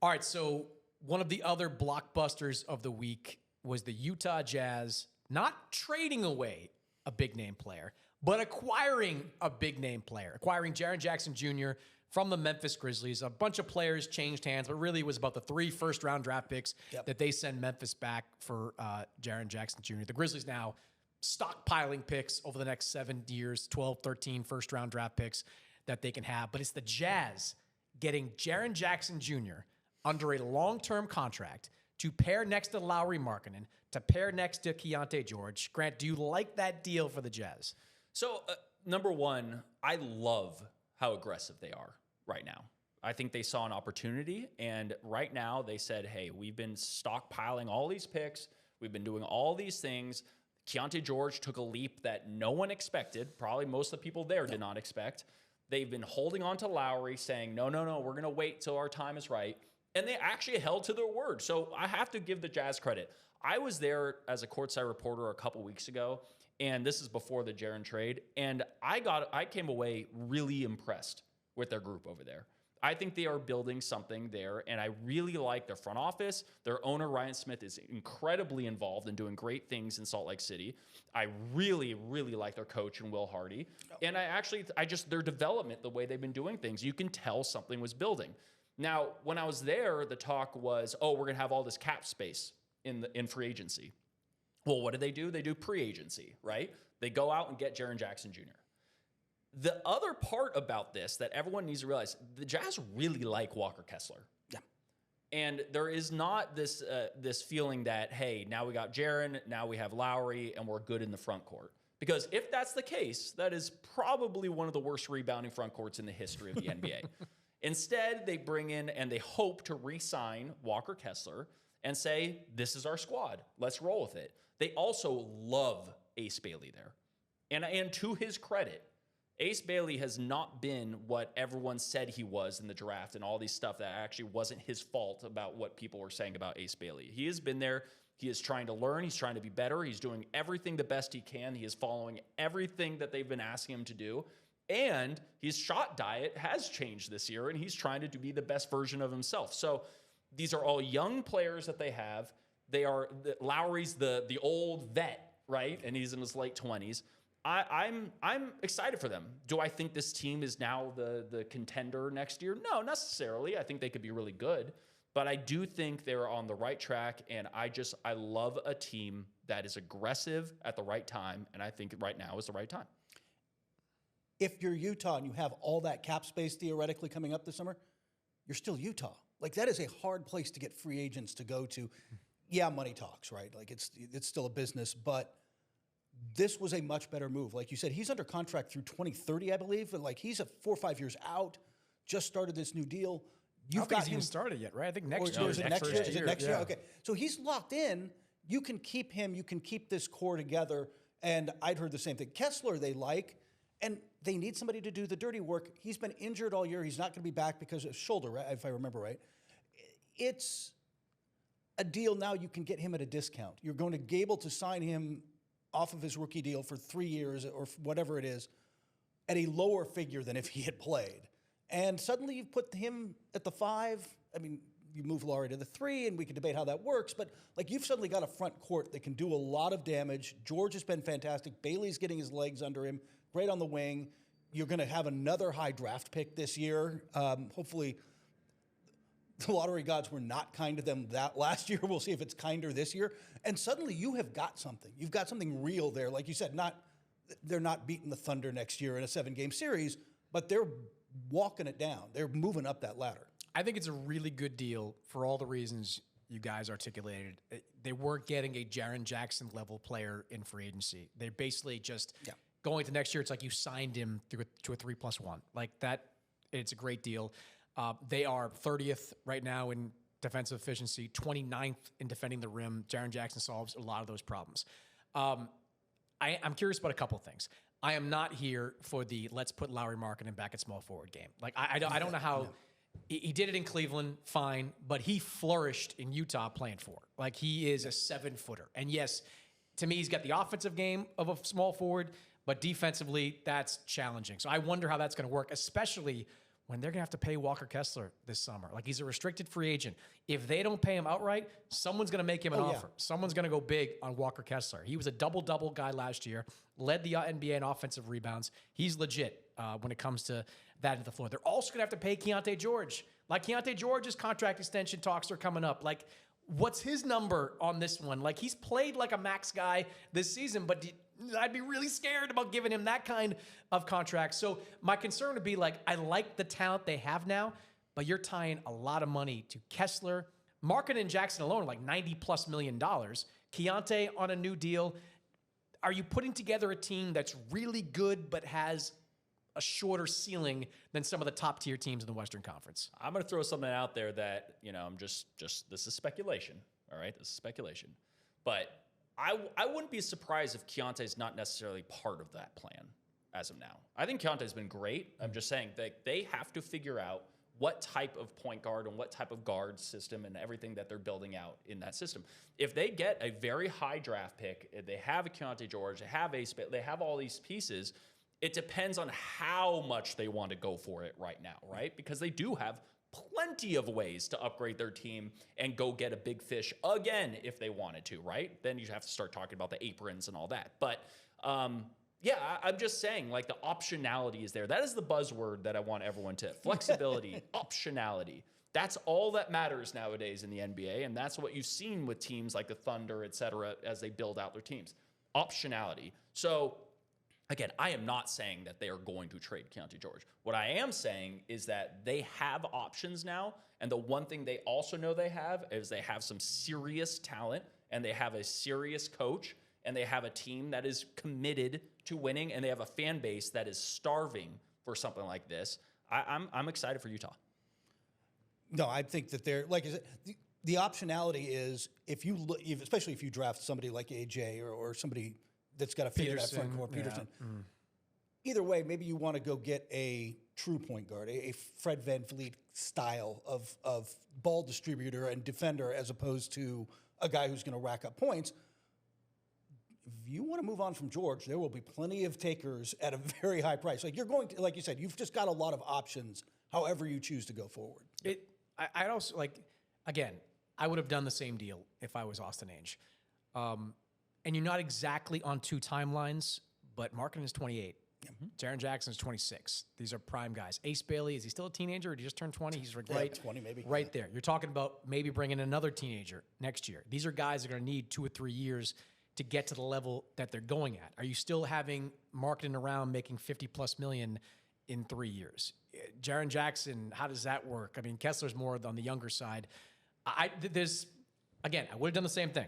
All right, so one of the other blockbusters of the week was the Utah Jazz not trading away a big-name player, but acquiring a big-name player, acquiring Jaren Jackson Jr. from the Memphis Grizzlies. A bunch of players changed hands, but really it was about the 3 first-round draft picks that they send Memphis back for Jaren Jackson Jr. The Grizzlies now stockpiling picks over the next 7 years, 12, 13 first-round draft picks that they can have. But it's the Jazz getting Jaren Jackson Jr. under a long-term contract to pair next to Lauri Markkanen, to pair next to Keyonte George. Grant, do you like that deal for the Jazz? So, number one, I love how aggressive they are right now. I think they saw an opportunity, and right now they said, hey, we've been stockpiling all these picks. We've been doing all these things. Keyonte George took a leap that no one expected. Probably most of the people there did not expect. They've been holding on to Lauri, saying, no, we're going to wait till our time is right. And they actually held to their word. So I have to give the Jazz credit. I was there as a courtside reporter a couple weeks ago, and this is before the Jaren trade, and I came away really impressed with their group over there. I think they are building something there, and I really like their front office. Their owner, Ryan Smith, is incredibly involved and doing great things in Salt Lake City. I really, really like their coach and Will Hardy. And I just their development, the way they've been doing things, you can tell something was building. Now, when I was there, the talk was, oh, we're going to have all this cap space in free agency. Well, what do? They do pre-agency, right? They go out and get Jaren Jackson Jr. The other part about this that everyone needs to realize, the Jazz really like Walker Kessler. Yeah. And there is not this feeling that, hey, now we got Jaren, now we have Lauri, and we're good in the front court. Because if that's the case, that is probably one of the worst rebounding front courts in the history of the NBA. Instead, they bring in and they hope to re-sign Walker Kessler and say, this is our squad. Let's roll with it. They also love Ace Bailey there. And to his credit, Ace Bailey has not been what everyone said he was in the draft and all these stuff that actually wasn't his fault about what people were saying about Ace Bailey. He has been there. He is trying to learn. He's trying to be better. He's doing everything the best he can. He is following everything that they've been asking him to do. And his shot diet has changed this year, and he's trying to be the best version of himself. So these are all young players that they have. Lowry's the old vet, right? And he's in his late 20s. I'm excited for them. Do I think this team is now the contender next year? No, necessarily. I think they could be really good. But I do think they're on the right track, and I love a team that is aggressive at the right time, and I think right now is the right time. If you're Utah and you have all that cap space theoretically coming up this summer, you're still Utah. Like, that is a hard place to get free agents to go to. Yeah, money talks, right? Like, it's still a business, but this was a much better move. Like you said, he's under contract through 2030, I believe. But like, he's 4 or 5 years out, just started this new deal. You've got him started yet, right? I think next year. Is it next year? Is it next year? Okay. So he's locked in. You can keep him. You can keep this core together. And I'd heard the same thing. Kessler, they like. And they need somebody to do the dirty work. He's been injured all year. He's not going to be back because of his shoulder, right? If I remember right. It's a deal now you can get him at a discount. You're going to be able to sign him off of his rookie deal for 3 years or whatever it is at a lower figure than if he had played. And suddenly you've put him at the 5. I mean, you move Lauri to the 3, and we can debate how that works. But like, you've suddenly got a front court that can do a lot of damage. George has been fantastic. Bailey's getting his legs under him. Great on the wing. You're going to have another high draft pick this year. Hopefully, the lottery gods were not kind to them that last year. We'll see if it's kinder this year. And suddenly, you have got something. You've got something real there. Like you said, they're not beating the Thunder next year in a 7-game series, but they're walking it down. They're moving up that ladder. I think it's a really good deal for all the reasons you guys articulated. They weren't getting a Jaren Jackson level player in free agency. They're basically just going to next year. It's like you signed him to a 3+1. Like that, it's a great deal. They are 30th right now in defensive efficiency, 29th in defending the rim. Jaren Jackson solves a lot of those problems. I'm curious about a couple of things. I am not here for the let's put Lauri Markkanen back at small forward game. Like I don't know how he did it in Cleveland, fine, but he flourished in Utah playing 4. Like, he is a 7-footer. And yes, to me, he's got the offensive game of a small forward, but defensively, that's challenging. So I wonder how that's going to work, especially when they're going to have to pay Walker Kessler this summer. Like, he's a restricted free agent. If they don't pay him outright, someone's going to make him an offer. Someone's going to go big on Walker Kessler. He was a double-double guy last year, led the NBA in offensive rebounds. He's legit when it comes to that at the floor. They're also going to have to pay Keontae George. Like, Keontae George's contract extension talks are coming up. Like, what's his number on this one? Like, he's played like a max guy this season, but I'd be really scared about giving him that kind of contract. So my concern would be, like, I like the talent they have now, but you're tying a lot of money to Kessler. Markkanen and Jackson alone are like $90+ million. Keontae on a new deal. Are you putting together a team that's really good but has a shorter ceiling than some of the top tier teams in the Western Conference? I'm going to throw something out there that, I'm just this is speculation. All right. This is speculation, but I wouldn't be surprised if Keontae's not necessarily part of that plan as of now. I think Keontae's been great. I'm just saying that they have to figure out what type of point guard and what type of guard system and everything that they're building out in that system. If they get a very high draft pick, if they have a Keontae George, they have they have all these pieces, it depends on how much they want to go for it right now, right? Because they do have plenty of ways to upgrade their team and go get a big fish again if they wanted to, right? Then you have to start talking about the aprons and all that. But yeah, I'm just saying, like, the optionality is there. That is the buzzword that I want everyone to. Flexibility, optionality. That's all that matters nowadays in the NBA, and that's what you've seen with teams like the Thunder, et cetera, as they build out their teams. Optionality. So, again, I am not saying that they are going to trade Keontae George. What I am saying is that they have options now, and the one thing they also know they have is they have some serious talent, and they have a serious coach, and they have a team that is committed to winning, and they have a fan base that is starving for something like this. I'm excited for Utah. No, I think that they're, like I said, the optionality is if you look, especially if you draft somebody like AJ or somebody that's got to fit in that front court, Peterson. Yeah. Either way, maybe you want to go get a true point guard, a Fred VanVleet style of ball distributor and defender, as opposed to a guy who's going to rack up points. If you want to move on from George, there will be plenty of takers at a very high price. Like, you're going to, like you said, you've just got a lot of options, however you choose to go forward. I'd also, like, again, I would have done the same deal if I was Austin Ainge. And you're not exactly on two timelines, but Markkanen is 28. Jaren Jackson is 26. These are prime guys. Ace Bailey, is he still a teenager, or did he just turn 20? He's right, 20 maybe. Right there. You're talking about maybe bringing another teenager next year. These are guys that are going to need 2 or 3 years to get to the level that they're going at. Are you still having Markkanen around making $50+ million in 3 years? Jaren Jackson, how does that work? I mean, Kessler's more on the younger side. Again, I would have done the same thing.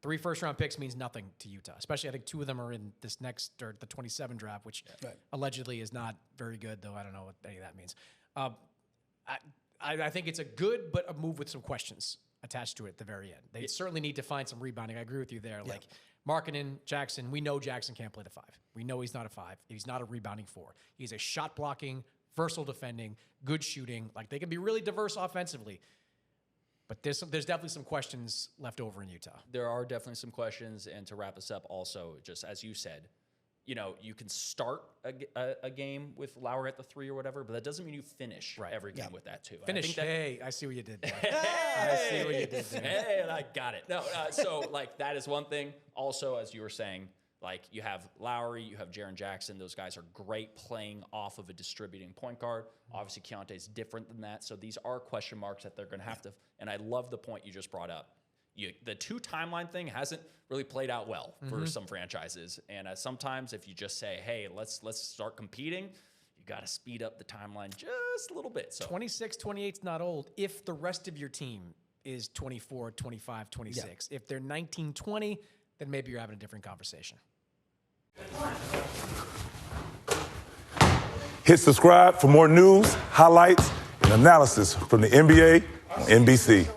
3 first-round picks means nothing to Utah, especially I think 2 of them are in this next, or the 27 draft, which allegedly is not very good, though I don't know what any of that means. I think it's a good, but a move with some questions attached to it at the very end. They certainly need to find some rebounding. I agree with you there. Yeah. Like, Markkanen, Jackson, we know Jackson can't play the 5. We know he's not a 5. He's not a rebounding 4. He's a shot-blocking, versatile defending, good shooting. Like, they can be really diverse offensively. But there's definitely some questions left over in Utah. There are definitely some questions. And to wrap us up also, just as you said, you can start a game with Lowry at the 3 or whatever, but that doesn't mean you finish every game with that too. Finish. I see what you did there. I see what you did there. Hey, and I got it. No, so like that is one thing. Also, as you were saying, like you have Lowry, you have Jaren Jackson. Those guys are great playing off of a distributing point guard. Obviously, Keontae's different than that. So these are question marks that they're going to have to. And I love the point you just brought up. The 2 timeline thing hasn't really played out well for some franchises. And sometimes if you just say, hey, let's start competing, you got to speed up the timeline just a little bit. So 26, 28's not old if the rest of your team is 24, 25, 26. Yeah. If they're 19, 20, then maybe you're having a different conversation. Hit subscribe for more news, highlights, and analysis from the NBA on NBC.